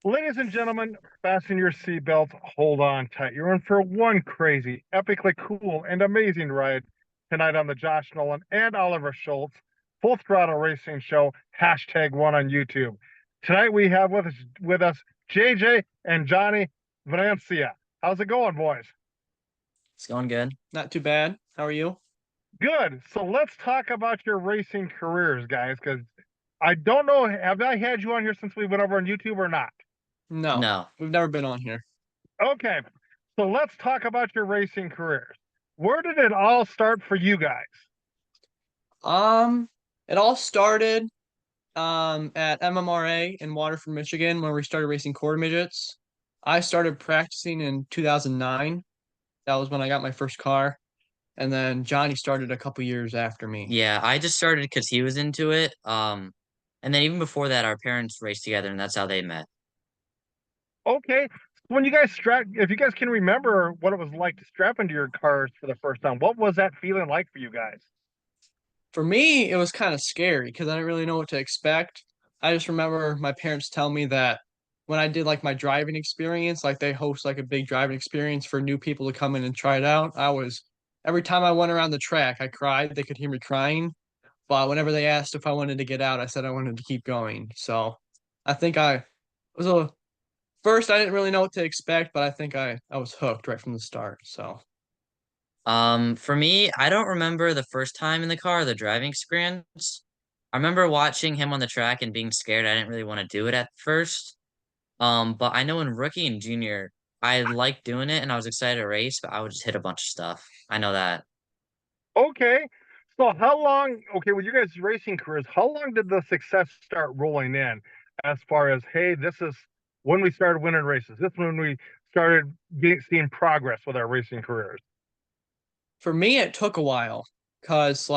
Ladies and gentlemen, fasten your seatbelts, hold on tight. You're in for one crazy, epically cool, and amazing ride tonight on the Josh Nolan and Oliver Schultz Full Throttle Racing Show, #1 on YouTube. Tonight we have with us JJ and Johnny Venezia. How's it going, boys? It's going good. Not too bad. How are you? Good. So let's talk about your racing careers, guys, because I don't know, have I had you on here since we went over on YouTube or not? No, No. we've never been on here. Okay, so let's talk about your racing careers. Where did it all start for you guys? Um, it all started at MMRA in Waterford, Michigan, where we started racing quarter midgets. I started practicing in 2009. That was when I got my first car, and then Johnny started a couple years after me. Yeah, I just started because he was into it. And then even before that, our parents raced together, and that's how they met. Okay, when you guys if you guys can remember what it was like to strap into your cars for the first time, what was that feeling like for you guys? For me, it was kind of scary because I didn't really know what to expect. I just remember my parents telling me that when I did like my driving experience, like they host like a big driving experience for new people to come in and try it out. Every time I went around the track, I cried. They could hear me crying. But whenever they asked if I wanted to get out, I said I wanted to keep going. So I think I was a first, I didn't really know what to expect, but I think I was hooked right from the start. So For me, I don't remember the first time in the car, the driving experience. I remember watching him on the track and being scared. I didn't really want to do it at first. But I know in rookie and junior, I liked doing it and I was excited to race, but I would just hit a bunch of stuff. I know that. Okay, so how long, okay, with you guys' racing careers, how long did the success start rolling in as far as, hey, this is when we started winning races, this is when we started seeing progress with our racing careers? for me, it took a while because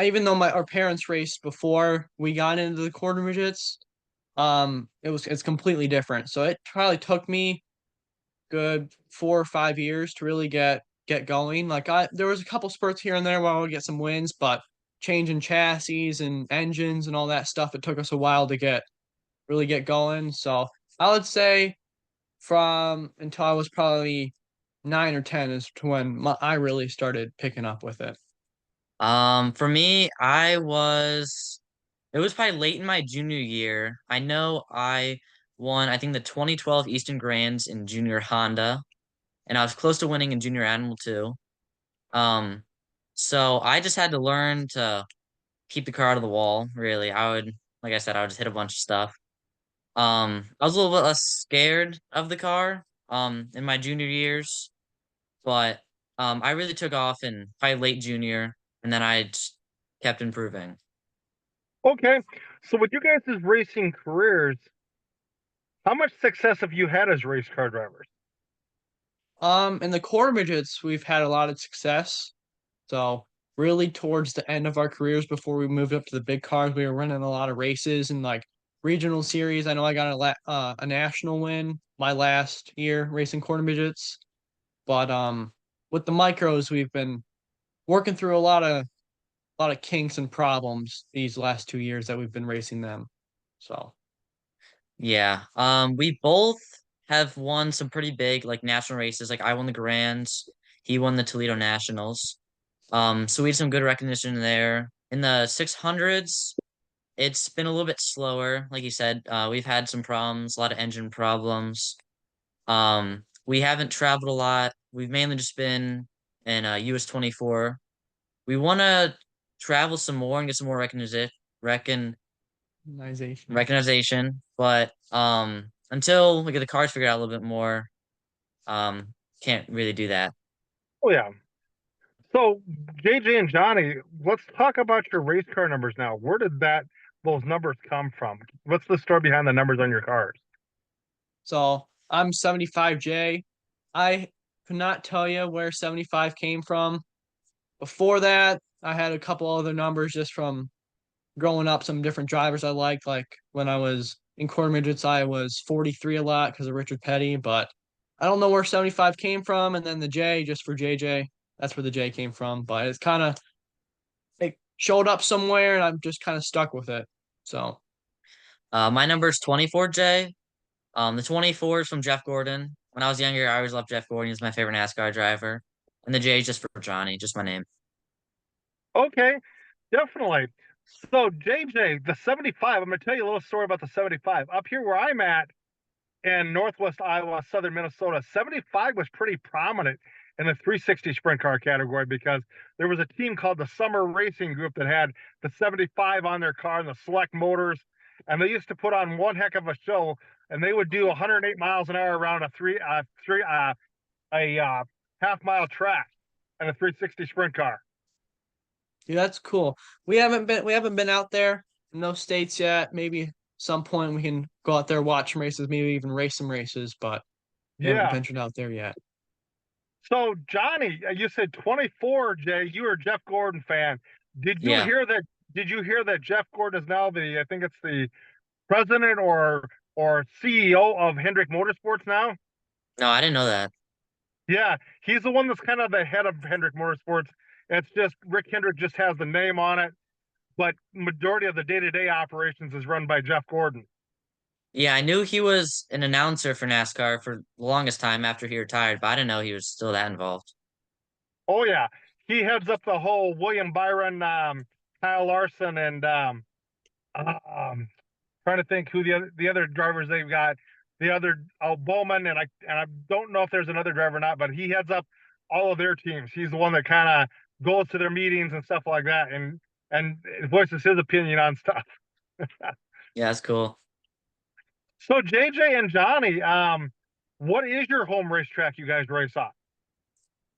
even though my our parents raced before we got into the quarter midgets, it's completely different. So it probably took me good 4 or 5 years to really get going. There was a couple spurts here and there where I would get some wins, but changing chassis and engines and all that stuff, it took us a while to get going. So I would say from until I was probably 9 or 10 is to when I really started picking up with it. For me, it was probably late in my junior year. I know I won, I think the 2012 Eastern Grands in junior Honda, and I was close to winning in junior Animal too. Um, so I just had to learn to keep the car out of the wall, really. Like I said, I would just hit a bunch of stuff. I was a little bit less scared of the car, in my junior years, but I really took off in probably late junior, and then I just kept improving. Okay, so with you guys' racing careers, how much success have you had as race car drivers? In the quarter midgets, we've had a lot of success. So really towards the end of our careers before we moved up to the big cars, we were running a lot of races and like regional series. I know I got a national win my last year racing quarter midgets, but with the micros, we've been working through a lot of kinks and problems these last 2 years that we've been racing them. So Yeah. We both have won some pretty big like national races. Like I won the Grands, he won the Toledo Nationals. So we had some good recognition there. In the 600s, it's been a little bit slower. Like you said, we've had some problems, a lot of engine problems. We haven't traveled a lot. We've mainly just been in US 24. We want to travel some more and get some more recon organization. recognition, but until we get the cars figured out a little bit more, can't really do that. Oh yeah. So JJ and Johnny, let's talk about your race car numbers now. Where did those numbers come from? What's the story behind the numbers on your cars? So I'm 75J. I could not tell you where 75 came from. Before that, I had a couple other numbers just from growing up, some different drivers I liked. Like when I was in quarter midgets, I was 43 a lot because of Richard Petty, but I don't know where 75 came from. And then the J, just for JJ, that's where the J came from. But it showed up somewhere and I'm just kind of stuck with it. So My number is 24J. The 24 is from Jeff Gordon. When I was younger, I always loved Jeff Gordon. He's my favorite NASCAR driver. And the J is just for Johnny, just my name. Okay, definitely. So JJ, the 75, I'm gonna tell you a little story about the 75. Up here where I'm at in Northwest Iowa, Southern Minnesota, 75 was pretty prominent in the 360 sprint car category because there was a team called the Summer Racing Group that had the 75 on their car and the Select Motors, and they used to put on one heck of a show. And they would do 108 miles an hour around a half-mile track in a 360 sprint car. Yeah, that's cool. We haven't been out there in those states yet. Maybe some point we can go out there, watch some races, maybe even race some races, but we haven't Yeah. ventured out there yet. So Johnny, you said 24, Jay. You were a Jeff Gordon fan. Did you Yeah. hear that? Did you hear that Jeff Gordon is now I think it's the president or CEO of Hendrick Motorsports now? No, I didn't know that. Yeah, he's the one that's kind of the head of Hendrick Motorsports. It's just Rick Hendrick just has the name on it, but majority of the day-to-day operations is run by Jeff Gordon. Yeah, I knew he was an announcer for NASCAR for the longest time after he retired, but I didn't know he was still that involved. Oh yeah, he heads up the whole William Byron, Kyle Larson, and trying to think who the other drivers they've got. The other Bowman, and I don't know if there's another driver or not, but he heads up all of their teams. He's the one that kind of goes to their meetings and stuff like that, and voices his opinion on stuff. Yeah, that's cool. So JJ and Johnny, what is your home racetrack you guys race on?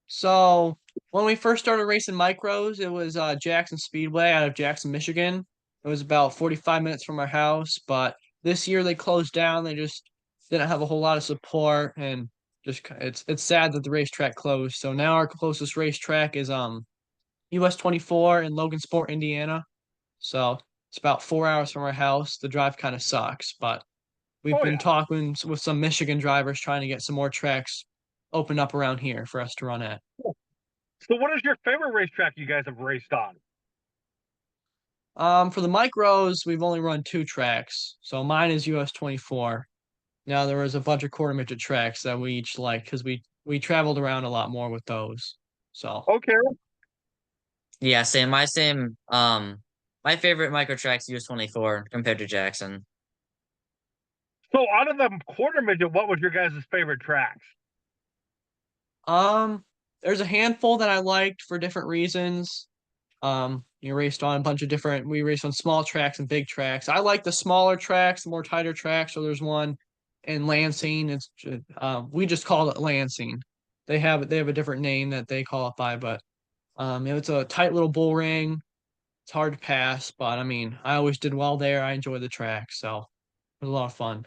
So when we first started racing micros, it was Jackson Speedway out of Jackson, Michigan. It was about 45 minutes from our house, but this year they closed down. They just didn't have a whole lot of support, and it's sad that the racetrack closed. So now our closest racetrack is US 24 in Logansport, Indiana. So it's about 4 hours from our house. The drive kind of sucks, but we've Oh been yeah. talking with some Michigan drivers trying to get some more tracks opened up around here for us to run at. So what is your favorite racetrack you guys have raced on? For the micros, we've only run two tracks. So mine is US 24. Now there was a bunch of quarter midget tracks that we each like because we traveled around a lot more with those. So Okay. Yeah, same. My favorite micro track's US 24 compared to Jackson. So out of the quarter midget, what was your guys' favorite tracks? um there's a handful that I liked for different reasons. You raced on a bunch of different. We raced on small tracks and big tracks. I like the smaller tracks, the more tighter tracks. So there's one in Lansing. We just call it Lansing. They have a different name that they call it by, but it's a tight little bull ring. It's hard to pass, but I mean, I always did well there. I enjoy the track, so it was a lot of fun.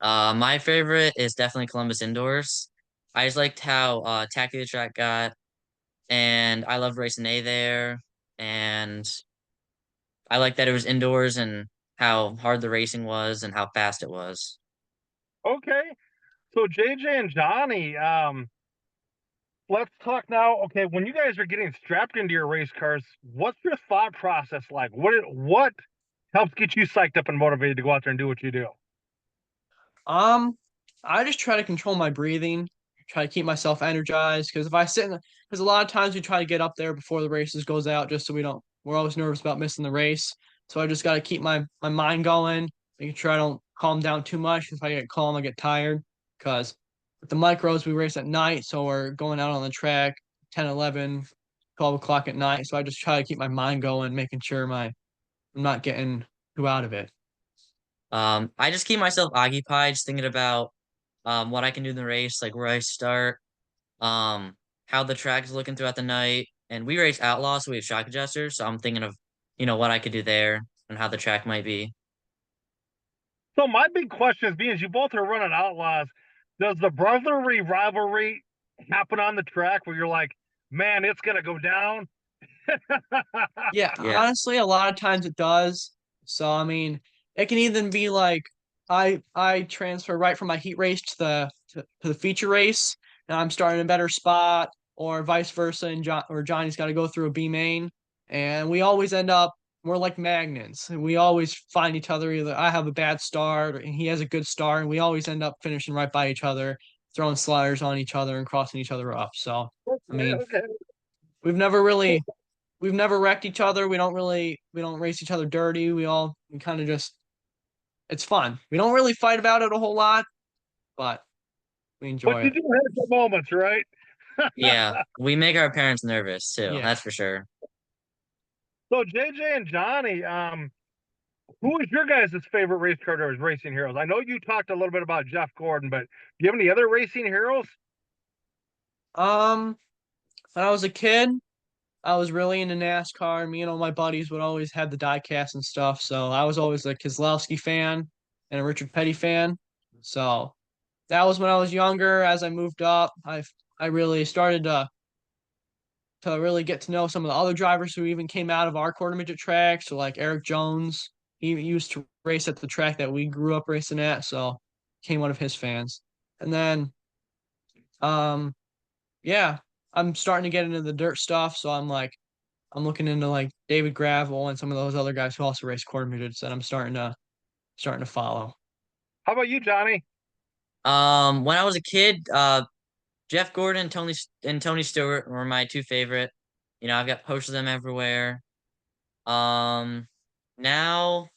My favorite is definitely Columbus Indoors. I just liked how tacky the track got, and I loved racing A there, and I liked that it was indoors and how hard the racing was and how fast it was. Okay. So JJ and Johnny, let's talk now. Okay, when you guys are getting strapped into your race cars, what's your thought process like? What helps get you psyched up and motivated to go out there and do what you do? Um, I just try to control my breathing, try to keep myself energized. Because if I sit in, because a lot of times we try to get up there before the races goes out, just so we don't. We're always nervous about missing the race, so I just got to keep my mind going, making sure I don't calm down too much. If I get calm, I get tired. Because with the micros, we race at night, so we're going out on the track 10, 11, 12 o'clock at night. So I just try to keep my mind going, making sure I'm not getting too out of it. I just keep myself occupied, just thinking about what I can do in the race, like where I start, um, how the track is looking throughout the night. And we race outlaw, so we have shock adjusters. So I'm thinking of, what I could do there and how the track might be. So my big question is, being as you both are running outlaws, does the brotherly rivalry happen on the track where you're like, man, it's gonna go down? Yeah, Yeah. honestly, a lot of times it does. So I mean, it can even be like I transfer right from my heat race to the feature race, and I'm starting a better spot, or vice versa, and Johnny's got to go through a B main, and we always end up we're like magnets. We always find each other. Either I have a bad start and he has a good start, and we always end up finishing right by each other, throwing sliders on each other and crossing each other up. So, I Okay, mean, okay. we've never really, we've never wrecked each other. We don't race each other dirty. We kind of just, it's fun. We don't really fight about it a whole lot, but we But enjoy you it. do have some moments, right? Yeah, we make our parents nervous too. Yeah. That's for sure. So JJ and Johnny, who is your guys' favorite race car drivers, racing heroes? I know you talked a little bit about Jeff Gordon, but do you have any other racing heroes? Um, when I was a kid, I was really into NASCAR. Me and all my buddies would always have the diecast and stuff. So I was always a Keselowski fan and a Richard Petty fan. So that was when I was younger. As I moved up, I really started to really get to know some of the other drivers who even came out of our quarter midget track. So like Eric Jones, he used to race at the track that we grew up racing at. So became one of his fans. And then um yeah, I'm starting to get into the dirt stuff. So I'm looking into like David Gravel and some of those other guys who also race quarter midgets that I'm starting to follow. How about you, Johnny? When I was a kid, Jeff Gordon, and Tony Stewart were my two favorite. You know, I've got posters of them everywhere. Um, Now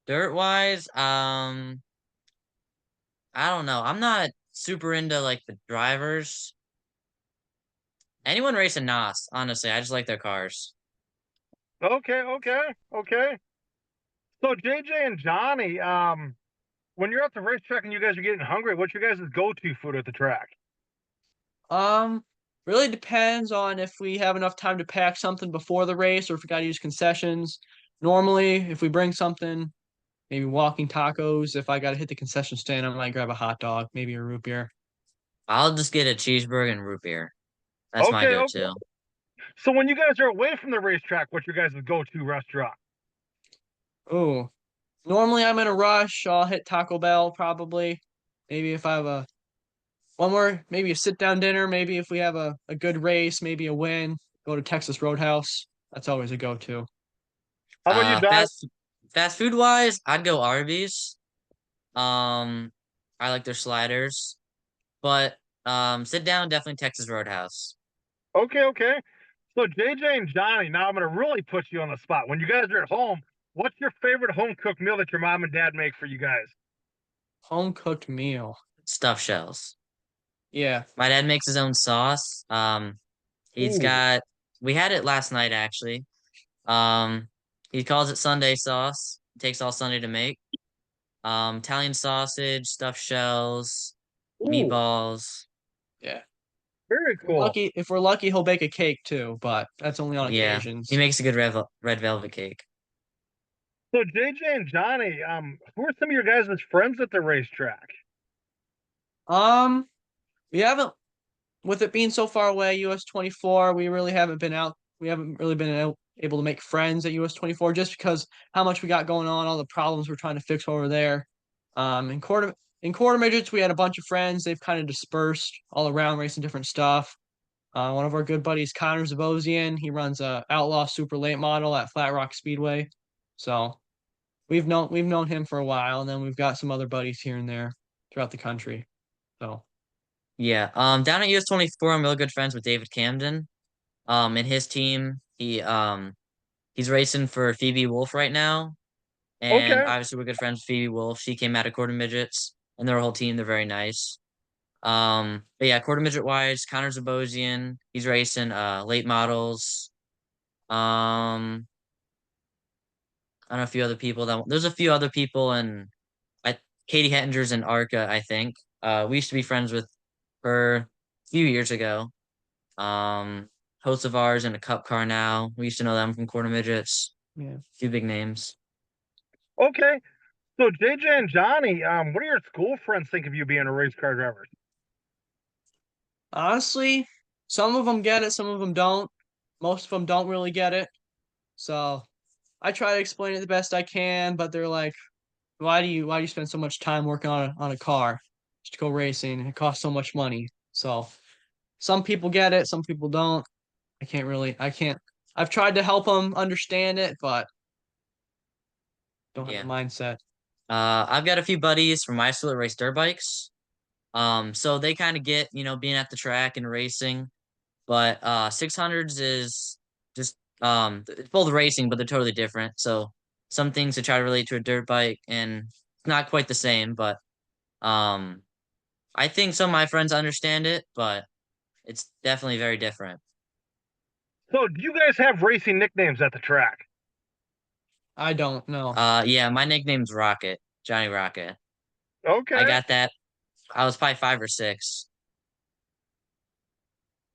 dirt wise, I don't know. I'm not super into like the drivers. Anyone racing NOS, honestly, I just like their cars. Okay, okay, okay. So JJ and Johnny, when you're at the racetrack and you guys are getting hungry, what's your guys' go-to food at the track? Um, Really depends on if we have enough time to pack something before the race or if we got to use concessions. Normally, if we bring something, maybe walking tacos. If I got to hit the concession stand, I might grab a hot dog, maybe a root beer. I'll just get a cheeseburger and root beer. That's my Okay, okay. go-to. So when you guys are away from the racetrack, what's your guys' go-to restaurant? Oh, normally I'm in a rush. I'll hit Taco Bell probably. Maybe if I have a one more, maybe a sit down dinner. Maybe if we have a good race, maybe a win, go to Texas Roadhouse. That's always a go to. How about you, Uh, Don? fast fast food wise, I'd go Arby's. Um, I like their sliders, but sit down, definitely Texas Roadhouse. Okay, okay. So JJ and Johnny, now I'm gonna really put you on the spot. When you guys are at home, what's your favorite home cooked meal that your mom and dad make for you guys? Home cooked meal. Stuffed shells. Yeah. My dad makes his own sauce. He's Ooh, got we had it last night actually. Um, he calls it Sunday sauce. It takes all Sunday to make. Italian sausage, stuffed shells, ooh, meatballs. Yeah. very cool. If we're lucky, he'll bake a cake too, but that's only on Yeah, he occasions. makes a good red velvet cake. So JJ and Johnny, who are some of your guys' friends at the racetrack? Um, we haven't with it being so far away, US 24, we really haven't been out. We haven't really been able to make friends at US 24 just because how much we got going on, all the problems we're trying to fix over there. In quarter midgets, we had a bunch of friends. They've kind of dispersed all around racing different stuff. One of our good buddies, Connor Zabosian, he runs a Outlaw Super Late Model at Flat Rock Speedway. So we've known him for a while, and then we've got some other buddies here and there throughout the country. So Yeah. Down at US 24, I'm real good friends with David Camden. And his team, he's racing for Phoebe Wolf right now. And Okay, obviously we're good friends with Phoebe Wolf. She came out of quarter midgets and their whole team, they're very nice. But yeah, quarter midget wise, Connor Zabosian, he's racing late models. I don't know a few other people that there's a few other people and I Katie Hettinger's in ARCA, I think. We used to be friends with her a few years ago. Um, Hosts of ours in a cup car now. We used to know them from quarter midgets. yeah. Few big names. okay. So JJ and Johnny, what do your school friends think of you being a race car driver? Honestly, some of them get it, some of them don't. Most of them don't really get it. So I try to explain it the best I can, but they're like, why do you spend so much time working on a car just to go racing? It costs so much money." So some people get it, some people don't. I can't I've tried to help them understand it, but don't have the Yeah. mindset. I've got a few buddies from my school that race dirt bikes. So they kind of get, being at the track and racing. But 600s is just it's both racing, but they're totally different. So some things to try to relate to a dirt bike and it's not quite the same, but um I think some of my friends understand it, but it's definitely very different. So, do you guys have racing nicknames at the track? I don't know. Yeah, my nickname's Rocket, Johnny Rocket. I Okay. got that. I was probably 5 or 6.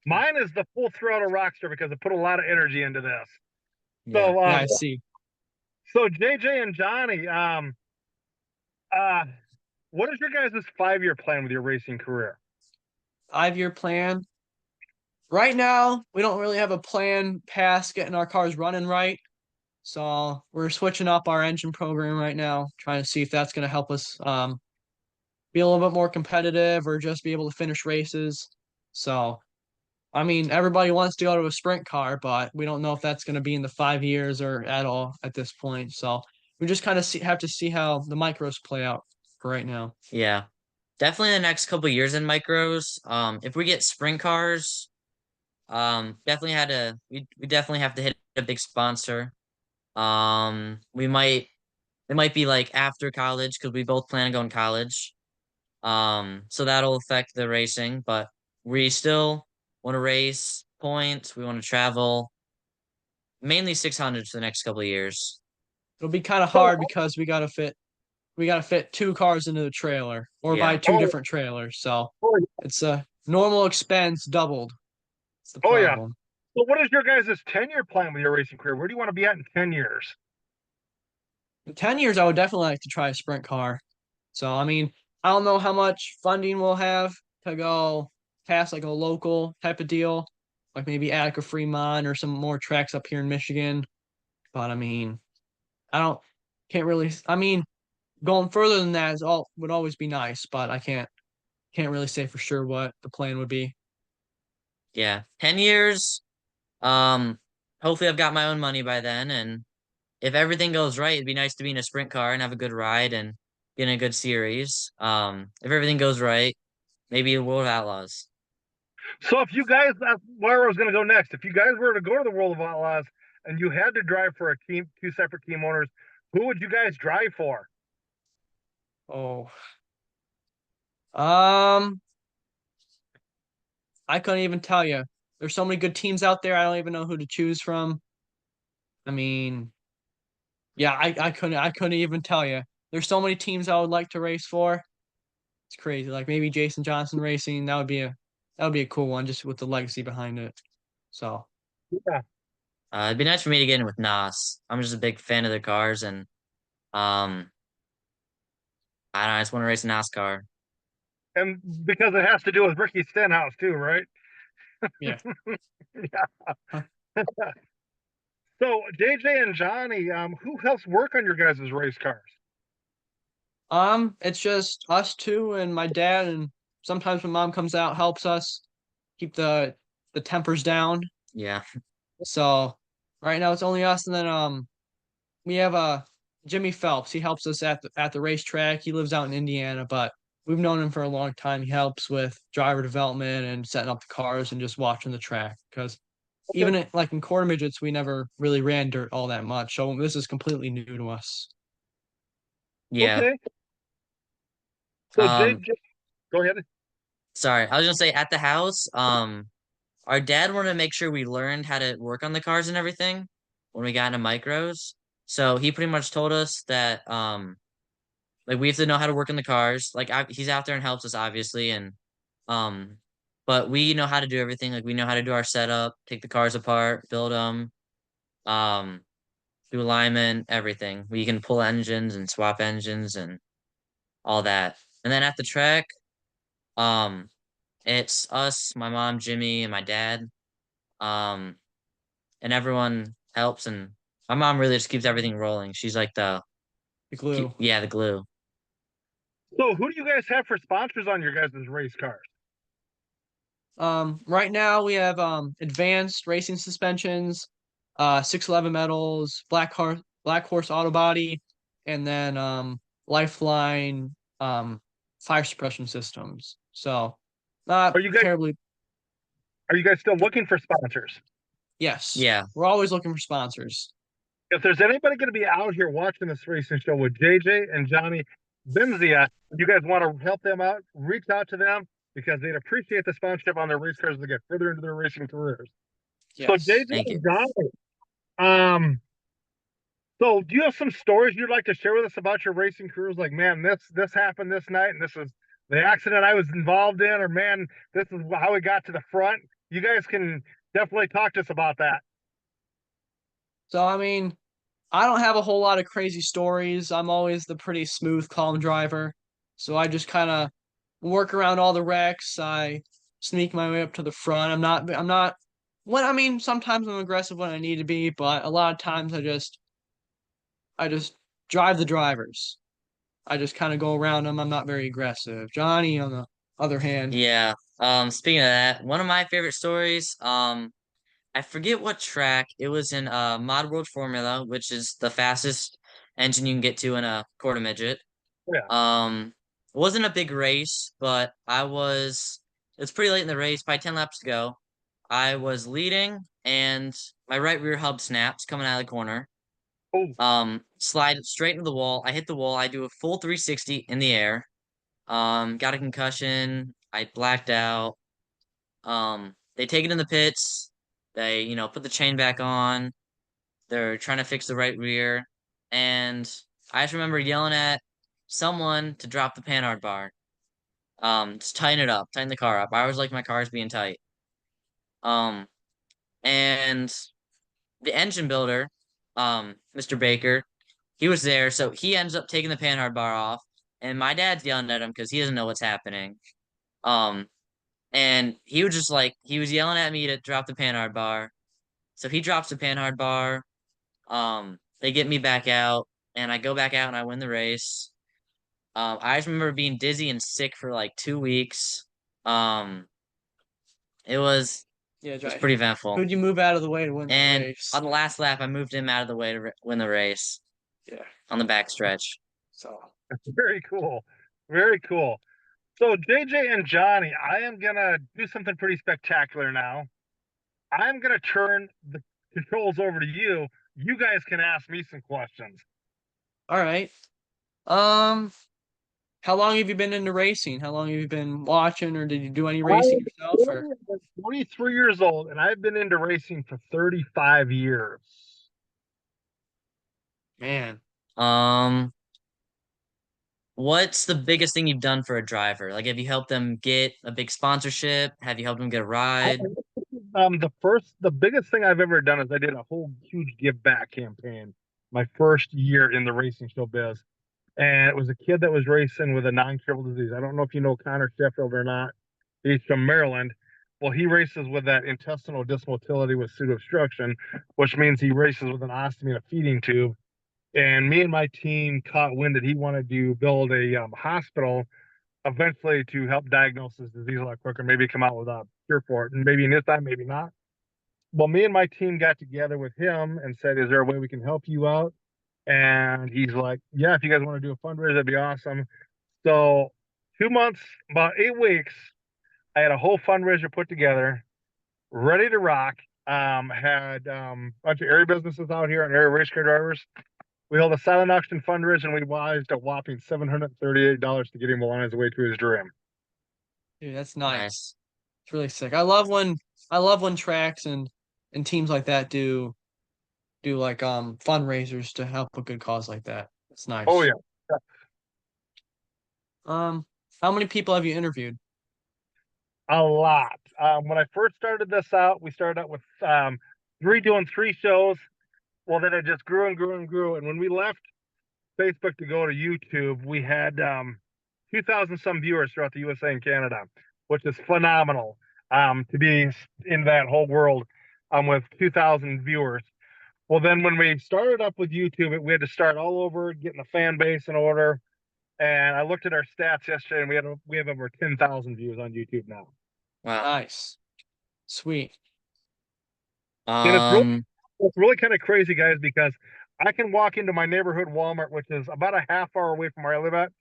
Mine is the Full Throttle Rockster because I put a lot of energy into this. Yeah. So, Yeah, I see. so JJ and Johnny, uh, what is your guys' 5-year plan with your racing career? 5-year plan. Right now, we don't really have a plan past getting our cars running right. So we're switching up our engine program right now, trying to see if that's going to help us be a little bit more competitive or just be able to finish races. So, I mean, everybody wants to go to a sprint car, but we don't know if that's going to be in the 5 years or at all at this point. So we just kind of have to see how the micros play out for right now. Yeah. Definitely the next couple years in micros. If we get sprint cars, definitely we definitely have to hit a big sponsor. We might it might be like after college because we both plan on going to college. So that'll affect the racing, but we still want to race points. We want to travel mainly 600 for the next couple of years. It'll be kind of So, hard because we got to fit 2 cars into the trailer or buy Yeah. two different trailers. So oh, it's a normal expense doubled. It's the oh yeah. problem. So, what is your guys' 10-year plan with your racing career? Where do you want to be at in 10 years? In 10 years, I would definitely like to try a sprint car. So, I mean, I don't know how much funding we'll have to go past like a local type of deal, like maybe Attica Fremont or some more tracks up here in Michigan. But I mean, I don't, can't really, I mean, going further than that is all would always be nice, but I can't really say for sure what the plan would be. Yeah. 10 years. Um, Hopefully I've got my own money by then. And if everything goes right, it'd be nice to be in a sprint car and have a good ride and get in a good series. If everything goes right, maybe a World of Outlaws. So, if you guys, that's where I was going to go next. If you guys were to go to the World of Outlaws and you had to drive for a team, two separate team owners, who would you guys drive for? Oh, um, I couldn't even tell you. There's so many good teams out there. I don't even know who to choose from. I mean, yeah, I couldn't even tell you. There's so many teams I would like to race for. It's crazy. Like maybe Jason Johnson Racing. That would be a cool one just with the legacy behind it. So Yeah. It'd be nice for me to get in with Nas. I'm just a big fan of their cars and um I don't know, I just want to race a NASCAR. And because it has to do with Ricky Stenhouse, too, right? yeah. Yeah. Huh. So, JJ and Johnny, who helps work on your guys' race cars? It's just us two and my dad, and sometimes my mom comes out, helps us keep the tempers down. Yeah. So right now it's only us, and then we have Jimmy Phelps. He helps us at the racetrack. He lives out in Indiana, but we've known him for a long time. He helps with driver development and setting up the cars and just watching the track. Because Okay. like in quarter midgets, we never really ran dirt all that much. So this is completely new to us. Yeah. Okay. So, Um JJ, go ahead. Sorry, I was gonna say at the house, our dad wanted to make sure we learned how to work on the cars and everything when we got into micros. So he pretty much told us that like we have to know how to work on the cars. Like he's out there and helps us obviously and um but we know how to do everything. Like we know how to do our setup, take the cars apart, build them, um do alignment, everything. We can pull engines and swap engines and all that. And then at the track, um it's us, my mom, Jimmy, and my dad. Um and everyone helps and my mom really just keeps everything rolling. She's like The glue. yeah, the glue. So, who do you guys have for sponsors on your guys' race cars? Right now we have advanced racing suspensions. 611 metals, Black Horse Auto Body, and then Lifeline fire suppression systems. So Are not you guys terribly. are you guys still looking for sponsors? Yes, Yeah. we're always looking for sponsors. If there's anybody going to be out here watching this racing show with JJ and Johnny Venezia, you guys want to help them out, reach out to them because they'd appreciate the sponsorship on their race cars to get further into their racing careers. So Yes. JJ Thank you. and Johnny, um, so do you have some stories you'd like to share with us about your racing careers? Like, man, this happened this night, and this is the accident I was involved in, or man, this is how we got to the front. You guys can definitely talk to us about that. So I mean, I don't have a whole lot of crazy stories. I'm always the pretty smooth, calm driver. So I just kind of work around all the wrecks. I sneak my way up to the front. I'm not when I mean sometimes I'm aggressive when I need to be, but a lot of times I just drive the drivers. I just kind of go around them. I'm not very aggressive. Johnny, on the other hand, Yeah. Speaking of that, one of my favorite stories, I forget what track. It was in Mod World Formula, which is the fastest engine you can get to in a quarter midget. Yeah. It wasn't a big race, but it's pretty late in the race, by 10 laps to go. I was leading and my right rear hub snaps coming out of the corner. Oh, Slide straight into the wall. I hit the wall. I do a full 360 in the air. Got a concussion. I blacked out. They take it in the pits. They, put the chain back on. They're trying to fix the right rear. And I just remember yelling at someone to drop the panhard bar. Just tighten it up, tighten the car up. I always like my cars being tight. Um, and the engine builder, Mr. Baker, he was there, so he ends up taking the panhard bar off, and my dad's yelling at him because he doesn't know what's happening. Um, and he was yelling at me to drop the panhard bar. So he drops the panhard bar. They get me back out, and I go back out and I win the race. I just remember being dizzy and sick for like 2 weeks. Um, it was yeah, it was Johnny. pretty eventful. Who'd you move out of the way to win that And race? on the last lap, I moved him out of the way to win the race Yeah. on the back stretch. So very cool. Very cool. So JJ and Johnny, I am gonna do something pretty spectacular now. I'm gonna turn the controls over to you. You guys can ask me some questions. all right. Um, how long have you been into racing? How long have you been watching, or did you do any I racing am yourself? Or 43 years old, and I've been into racing for 35 years. man, Um, what's the biggest thing you've done for a driver? Like, have you helped them get a big sponsorship? Have you helped them get a ride? The biggest thing I've ever done is I did a whole huge give back campaign my first year in the racing show biz. And it was a kid that was racing with a non-curable disease. I don't know if you know Connor Sheffield or not. He's from Maryland. Well, he races with that intestinal dysmotility with pseudo-obstruction, which means he races with an ostomy and a feeding tube. And me and my team caught wind that he wanted to build a hospital eventually to help diagnose this disease a lot quicker, maybe come out with a cure for it. And maybe in this time, maybe not. Well, me and my team got together with him and said, is there a way we can help you out? And he's like, yeah, if you guys want to do a fundraiser, that'd be awesome. So 2 months, about 8 weeks, I had a whole fundraiser put together, ready to rock. Had a bunch of area businesses out here and area race car drivers. We held a silent auction fundraiser and we raised a whopping $738 to get him on his way to his dream. dude, that's nice. Nice. It's really sick. I love when tracks and teams like that do like fundraisers to help a good cause like that. It's Oh nice. yeah. Um, how many people have you interviewed? A lot. When I first started this out, we started out with doing 3 shows. Well, then it just grew and grew and grew. And when we left Facebook to go to YouTube, we had 2,000 some viewers throughout the USA and Canada, which is phenomenal to be in that whole world with 2,000 viewers. Well, then when we started up with YouTube, we had to start all over, getting the fan base in order. And I looked at our stats yesterday, and we have over 10,000 views on YouTube now. Wow. Nice. Sweet. And it's really Um, It's really kind of crazy, guys, because I can walk into my neighborhood Walmart, which is about a half hour away from where I live at,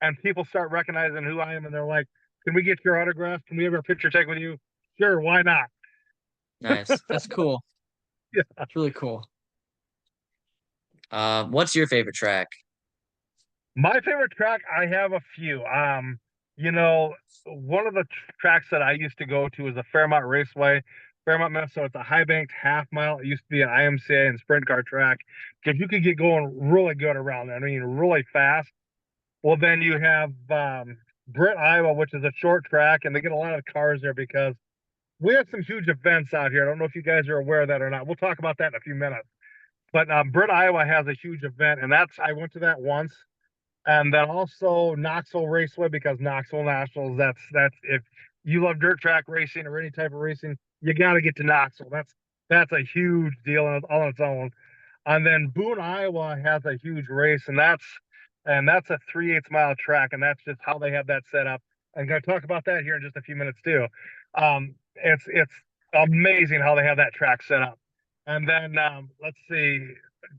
and people start recognizing who I am, and they're like, "Can we get your autograph? Can we have a picture taken with you?" Sure, why not? Nice. That's cool. Yeah. It's really cool. What's your favorite track? My favorite track, I have a few. You know, one of the tracks that I used to go to is the Fairmont Raceway, Fairmont, Minnesota. It's a high banked half mile. It used to be an IMCA and sprint car track because you could get going really good around there. I mean, really fast. Well, then you have Britt, Iowa, which is a short track, and they get a lot of cars there because we have some huge events out here. I don't know if you guys are aware of that or not. We'll talk about that in a few minutes. But Britt, Iowa has a huge event, and I went to that once. And then also Knoxville Raceway because Knoxville Nationals. That's if you love dirt track racing or any type of racing, you got to get to Knoxville. That's a huge deal on its own. And then Boone, Iowa has a huge race, and that's a 3/8 mile track, and that's just how they have that set up. I'm going to talk about that here in just a few minutes too. It's amazing how they have that track set up. And then let's see,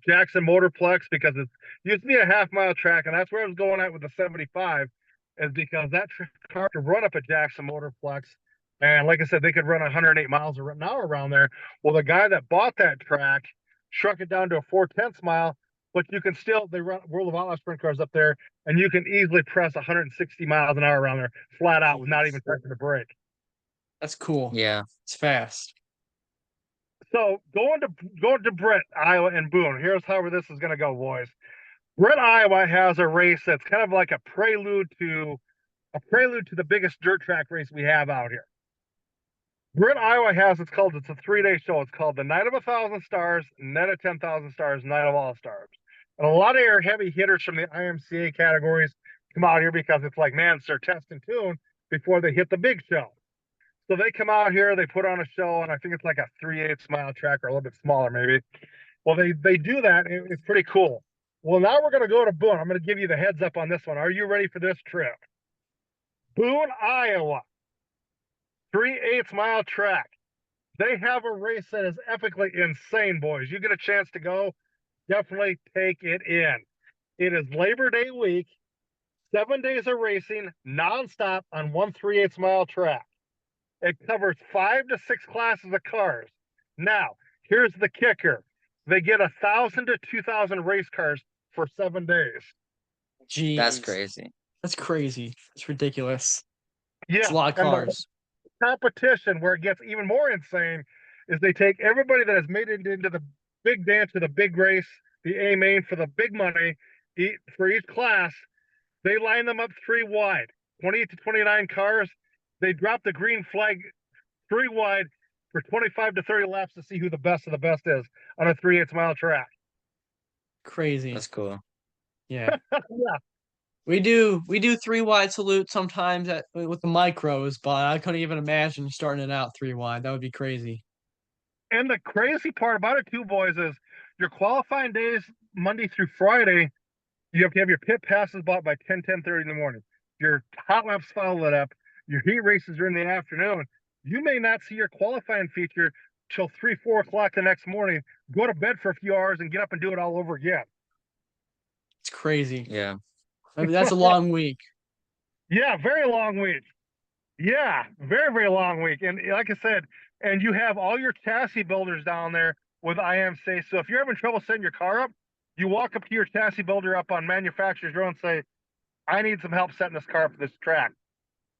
Jackson Motorplex because it used to be a half-mile track, and that's where I was going at with the 75, is because that car could run up at Jackson Motorplex, and like I said, they could run 108 miles an hour around there. Well, the guy that bought that track shrunk it down to a 4/10 mile, but you can still they run World of Outlaw sprint cars up there, and you can easily press 160 miles an hour around there flat out with not even touching the brake. That's cool. Yeah. It's fast. So going to Britt, Iowa, and Boone. Here's how this is going to go, boys. Britt, Iowa has a race that's kind of like a prelude to the biggest dirt track race we have out here. Britt, Iowa it's a 3-day show. It's called the Night of 1,000 Stars, Night of 10,000 Stars, Night of All Stars. And a lot of your heavy hitters from the IMCA categories come out here because it's like, man, it's their test and tune before they hit the big show. So they come out here, they put on a show, and I think it's like a 3/8 mile track or a little bit smaller, maybe. Well, they do that. It's pretty cool. Well, now we're going to go to Boone. I'm going to give you the heads up on this one. Are you ready for this trip? Boone, Iowa, 3/8 mile track. They have a race that is epically insane, boys. You get a chance to go, definitely take it in. It is Labor Day week, 7 days of racing, nonstop on one 3/8 mile track. It covers 5 to 6 classes of cars. Now, here's the kicker. They get 1,000 to 2,000 race cars for 7 days. Jeez. That's crazy. That's crazy. It's ridiculous. Yeah. It's a lot of cars. Competition where it gets even more insane is they take everybody that has made it into the big dance or the big race, the A main for the big money for each class. They line them up 3 wide, 28 to 29 cars. They drop the green flag 3 wide for 25 to 30 laps to see who the best of the best is on a 3/8 mile track. Crazy. That's cool. Yeah. Yeah. We do 3 wide salute sometimes with the micros, but I couldn't even imagine starting it out 3 wide. That would be crazy. And the crazy part about it too, boys, is your qualifying days, Monday through Friday, you have to have your pit passes bought by 10:30 in the morning. Your hot laps follow it up. Your heat races are in the afternoon. You may not see your qualifying feature till 3, 4 o'clock the next morning. Go to bed for a few hours and get up and do it all over again. It's crazy. Yeah. I mean, that's a long week. Yeah, very long week. Yeah, very, very long week. And like I said, and you have all your chassis builders down there with IMC. So if you're having trouble setting your car up, you walk up to your chassis builder up on manufacturer's row and say, I need some help setting this car up for this track.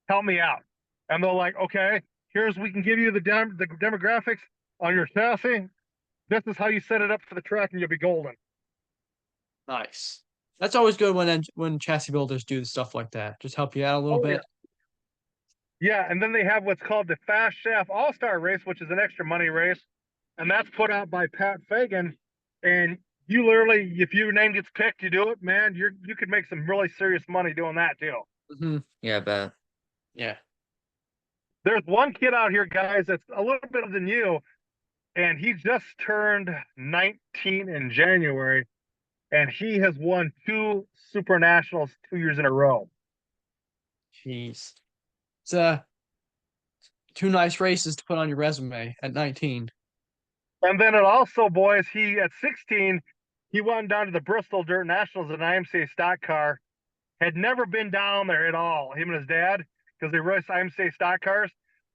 Help me out. And they're like, okay, we can give you the demographics on your chassis. This is how you set it up for the track and you'll be golden. Nice. That's always good when chassis builders do stuff like that. Just help you out a little bit. Yeah, and then they have what's called the Fast Shaft All-Star Race, which is an extra money race. And that's put out by Pat Fagan. And you literally, if your name gets picked, you do it, man, you could make some really serious money doing that too. Mm-hmm. Yeah, I bet. Yeah. There's one kid out here, guys, that's a little bit than you, and he just turned 19 in January, and he has won 2 Super Nationals 2 years in a row. Jeez. It's 2 nice races to put on your resume at 19. And then it also, boys, he at 16, he went down to the Bristol Dirt Nationals in an IMCA stock car. Had never been down there at all. Him and his dad, because they race IMCA stock cars,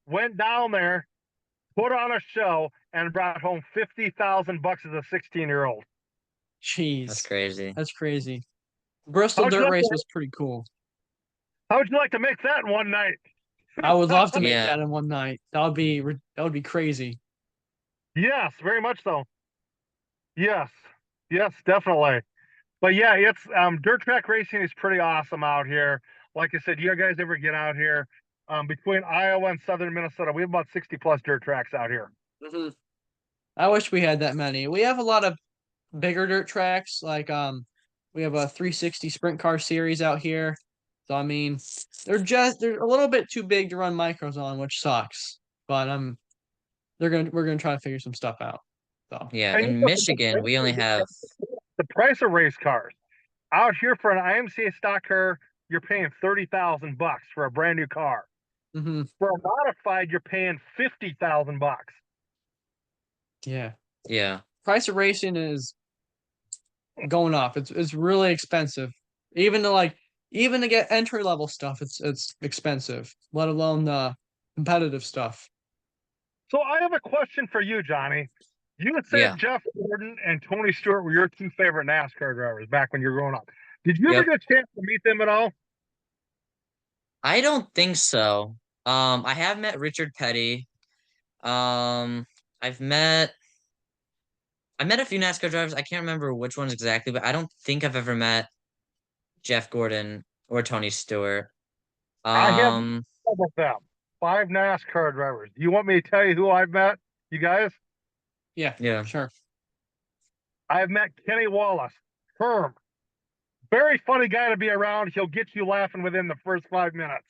went down there, put on a show, and brought home $50,000 as a 16-year-old. Jeez, That's crazy. that's crazy. Bristol How'd you Dirt like Race to- was pretty cool. How would you like to make that in one night? I would love to make Yeah. that in one night. That would be crazy. Yes, very much so. Yes, yes, definitely. But yeah, it's dirt track racing is pretty awesome out here. Like I said, you guys ever get out here? Between Iowa and southern Minnesota, we have about 60 plus dirt tracks out here. Mhm. I wish we had that many. We have a lot of bigger dirt tracks, like we have a 360 sprint car series out here. So I mean, they're a little bit too big to run micros on, which sucks. But we're gonna try to figure some stuff out. So Yeah. And you In know, Michigan, we only have the price of race cars out here for an IMCA stock car, you're paying $30,000 for a brand new car. hmm For a modified, you're paying $50,000. yeah. yeah. Price of racing is going up. It's really expensive. Even to get entry level stuff, it's expensive, let alone the competitive stuff. So I have a question for you, Johnny. You had said Yeah. Jeff Gordon and Tony Stewart were your two favorite NASCAR drivers back when you were growing up. Did you ever Yep. get a chance to meet them at all? I don't think so. I have met Richard Petty. Um, I've met I met a few NASCAR drivers. I can't remember which ones exactly, but I don't think I've ever met Jeff Gordon or Tony Stewart. I have Um, with them. 5 NASCAR drivers. Do you want me to tell you who I've met? You guys? Yeah, yeah. sure. I've met Kenny Wallace. Herm. Very funny guy to be around. He'll get you laughing within the first 5 minutes.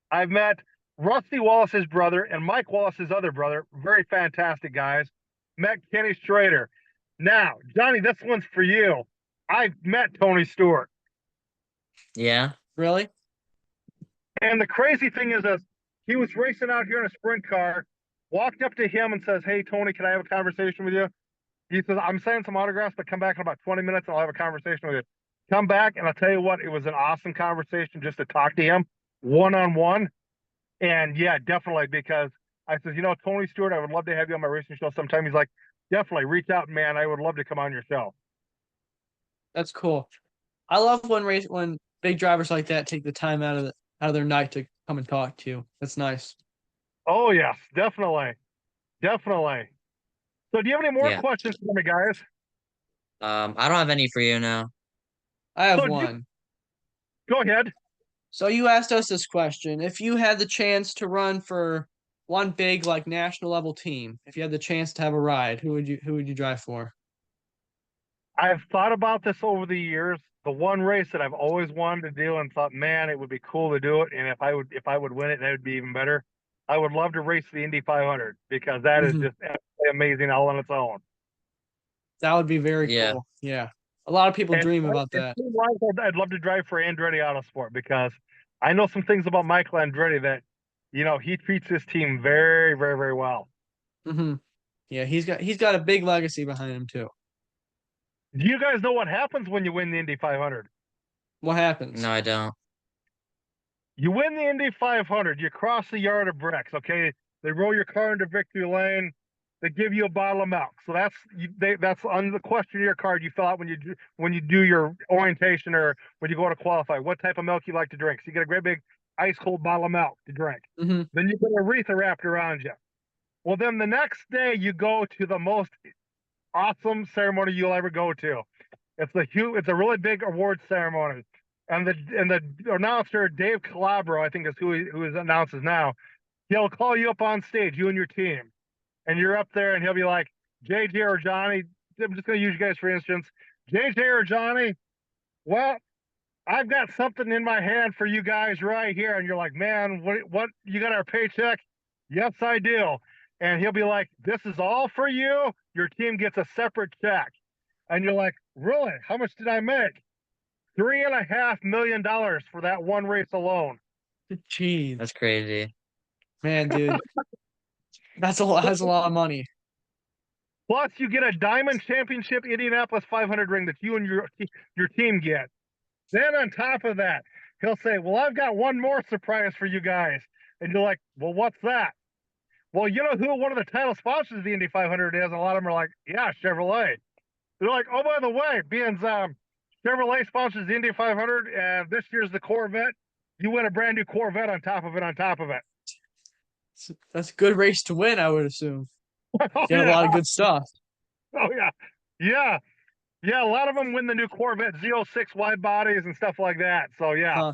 I've met Rusty Wallace's brother and Mike Wallace's other brother. Very fantastic guys. Met Kenny Strader. Now, Johnny, this one's for you. I've met Tony Stewart. Yeah. Really? And the crazy thing is this, he was racing out here in a sprint car, walked up to him and says, "Hey, Tony, can I have a conversation with you?" He says, "I'm saying some autographs, but come back in about 20 minutes and I'll have a conversation with you." Come back, and I'll tell you what, it was an awesome conversation just to talk to him one-on-one. And yeah, definitely, because I said, Tony Stewart, I would love to have you on my racing show sometime. He's like, definitely reach out, man. I would love to come on your show. That's cool. I love when big drivers like that take the time out of their night to come and talk to you. That's nice. Oh, yes, definitely. Definitely. So do you have any more Yeah. questions for me, guys? I don't have any for you now. I have So one. go ahead. So you asked us this question. If you had the chance to run for one big like national level team, if you had the chance to have a ride, who would you drive for? I've thought about this over the years. The one race that I've always wanted to do and thought, man, it would be cool to do it. And if I would win it, that would be even better. I would love to race the Indy 500 because that is Mhm. just absolutely amazing all on its own. That would be very Yeah. cool. Yeah. A lot of people And dream about that. I'd love to drive for Andretti Autosport because I know some things about Michael Andretti that, he treats his team very, very, very well. hmm Yeah, he's got a big legacy behind him too. Do you guys know what happens when you win the Indy 500? What happens? No, I don't. You win the Indy 500, you cross the yard of bricks, okay? They roll your car into victory lane. They give you a bottle of milk. So that's on the questionnaire card you fill out when you do your orientation or when you go to qualify. What type of milk you like to drink? So you get a great big ice cold bottle of milk to drink. hmm Then you get a wreath wrapped around you. Well, then the next day you go to the most awesome ceremony you'll ever go to. It's a really big award ceremony, and the announcer Dave Calabro, I think is who is announces now. He'll call you up on stage, you and your team, and you're up there, and he'll be like, "JJ or Johnny." I'm just going to use you guys for instance. JJ or Johnny. Well, I've got something in my hand for you guys right here, and you're like, "Man, what? You got our paycheck?" Yes, I do. And he'll be like, "This is all for you. Your team gets a separate check." And you're like, "Really? How much did I make?" $3.5 million for that one race alone. Jeez, That's crazy. man, dude, that's a lot. That's a lot of money. Plus, you get a Diamond Championship Indianapolis 500 ring that you and your team get. Then on top of that, he'll say, "Well, I've got one more surprise for you guys," and you're like, "Well, what's that?" Well, you know who one of the title sponsors of the Indy 500 is? And a lot of them are like, "Yeah, Chevrolet." They're like, "Oh, by the way, being Chevrolet sponsors the Indy 500, and this year's the Corvette. You win a brand new Corvette on top of it. On top of it." That's a good race to win, I would assume. Oh You have a yeah, lot of good stuff. oh yeah, yeah, yeah. A lot of them win the new Corvette Z06 wide bodies and stuff like that. So yeah, Huh.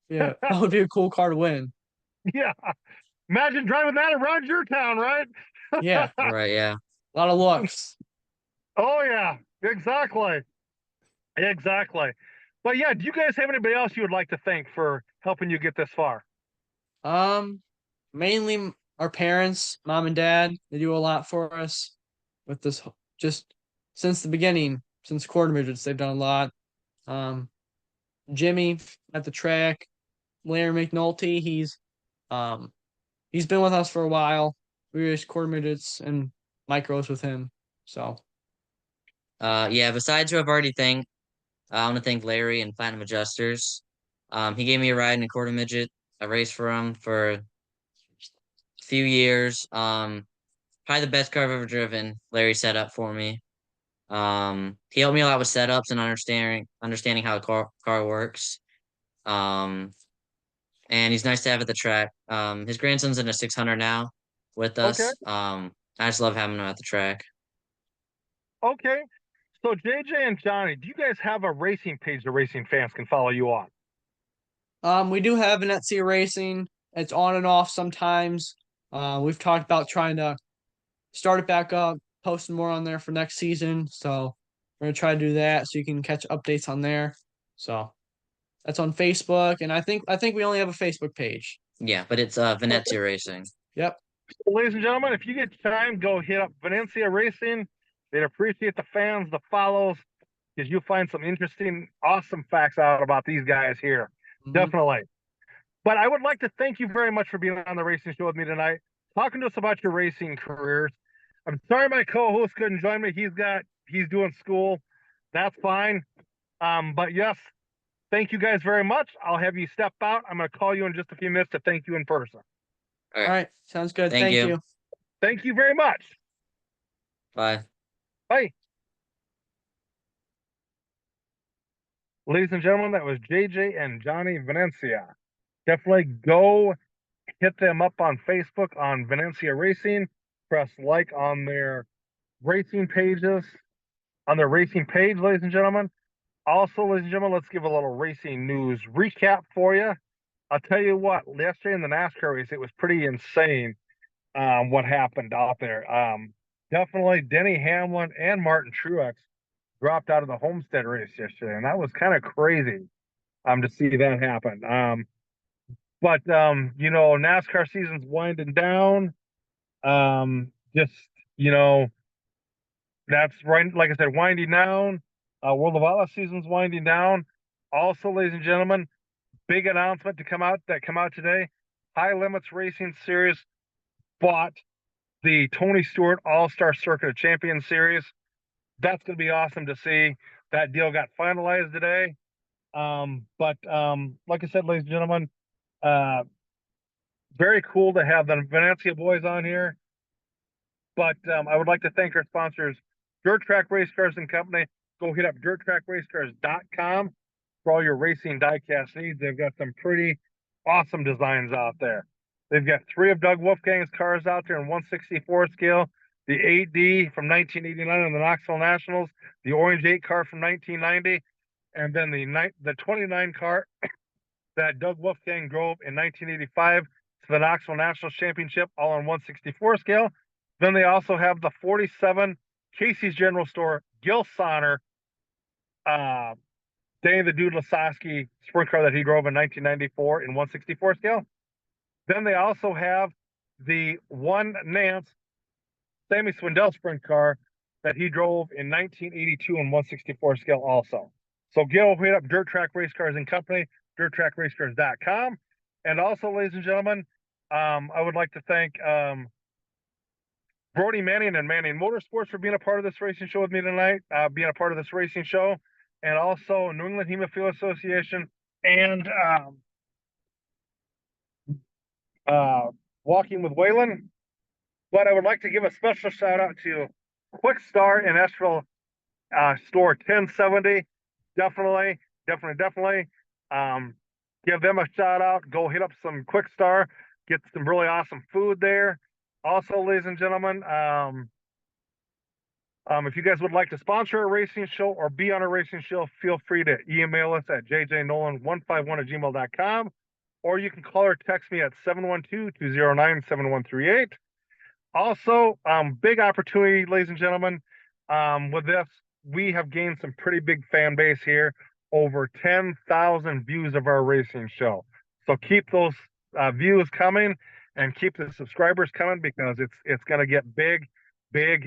Yeah, that would be a cool car to win. yeah. Imagine driving that around your town, right? Yeah, Right, yeah. a lot of looks. Oh yeah, exactly, exactly. But yeah, do you guys have anybody else you would like to thank for helping you get this far? Mainly our parents, mom and dad. They do a lot for us with this. Just since the beginning, since quarter midgets, they've done a lot. Um, Jimmy at the track, Larry McNulty. Um, he's been with us for a while. We raced quarter midgets and micros with him. So, Yeah, besides who I've already thanked, I want to thank Larry and Platinum Adjusters. He gave me a ride in a quarter midget. I raced for him for a few years. Probably the best car I've ever driven. Larry set up for me. He helped me a lot with setups and understanding how a car works. Um, and he's nice to have at the track. His grandson's in a 600 now with Okay, us. I just love having him at the track. okay. So JJ and Johnny, do you guys have a racing page the racing fans can follow you on? we do have Venezia Racing. It's on and off sometimes. We've talked about trying to start it back up, posting more on there for next season. So we're gonna try to do that so you can catch updates on there. So that's on Facebook, and I think we only have a Facebook page. Yeah, but it's Venezia Racing. Yep. Ladies and gentlemen, if you get time, go hit up Venezia Racing. They'd appreciate the fans, the follows, because you'll find some interesting, awesome facts out about these guys here. Mhm. Definitely. But I would like to thank you very much for being on the racing show with me tonight, talking to us about your racing careers. I'm sorry my co-host couldn't join me. He's doing school. That's fine. But yes, thank you guys very much. I'll have you step out. I'm going to call you in just a few minutes to thank you in person. All All right. right. Sounds good. Thank Thank you. you. Thank you very much. Bye. Bye. Ladies and gentlemen, that was JJ and Johnny Venezia. Definitely go hit them up on Facebook on Venezia Racing. Press like on their racing pages, on their racing page, ladies and gentlemen. Also, ladies and gentlemen, let's give a little racing news recap for you. I'll tell you what, yesterday in the NASCAR race, it was pretty insane what happened out there. Definitely Denny Hamlin and Martin Truex dropped out of the Homestead race yesterday, and that was kind of crazy to see that happen. But you know, NASCAR season's winding down. Just you know, that's right. Like I said, winding down. World of Outlaw season's winding down. Also, ladies and gentlemen, big announcement to come out today. High Limits Racing Series bought the Tony Stewart All Star Circuit of Champions Series. That's going to be awesome to see. That deal got finalized today. But like I said, ladies and gentlemen, uh, very cool to have the Venezia boys on here. But I would like to thank our sponsors, Dirt Track Race Cars and Company. Go hit up dirttrackracecars.com for all your racing diecast needs. They've got some pretty awesome designs out there. They've got 3 of Doug Wolfgang's cars out there in 1/64 scale. The 8D from 1989 on the Knoxville Nationals, the Orange 8 car from 1990, and then the 29 car that Doug Wolfgang drove in 1985 to the Knoxville Nationals Championship, all on 1/64 scale. Then they also have the 47 Casey's General Store Gil Sonner, Danny the Dude Lasowski sprint car that he drove in 1994 in 1/64 scale. Then they also have the one Nance Sammy Swindell sprint car that he drove in 1982 in 1/64 scale also. So Gil, hit up Dirt Track Race Cars and Company, dirttrackracecars.com. And also, ladies and gentlemen, I would like to thank Brody Manning and Manning Motorsports for being a part of this racing show with me tonight, being a part of this racing show, and also New England Hemophilia Association and Walking with Waylon. But I would like to give a special shout out to Quick Star in Asheville, store 1070. Definitely. Give them a shout out. Go hit up some Quick Star, get some really awesome food there. Also, ladies and gentlemen, if you guys would like to sponsor a racing show or be on a racing show, feel free to email us at jjnolan151@gmail.com, or you can call or text me at 712-209-7138. Also, big opportunity, ladies and gentlemen. With this, we have gained some pretty big fan base here. Over 10,000 views of our racing show. So keep those views coming and keep the subscribers coming, because it's going to get big. But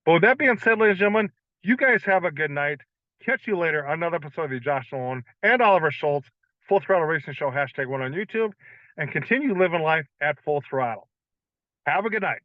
with that being said, ladies and gentlemen, you guys have a good night. Catch you later on another episode of the Josh Nolan and Oliver Schultz Full Throttle Racing Show #1 on YouTube, and continue living life at full throttle. Have a good night.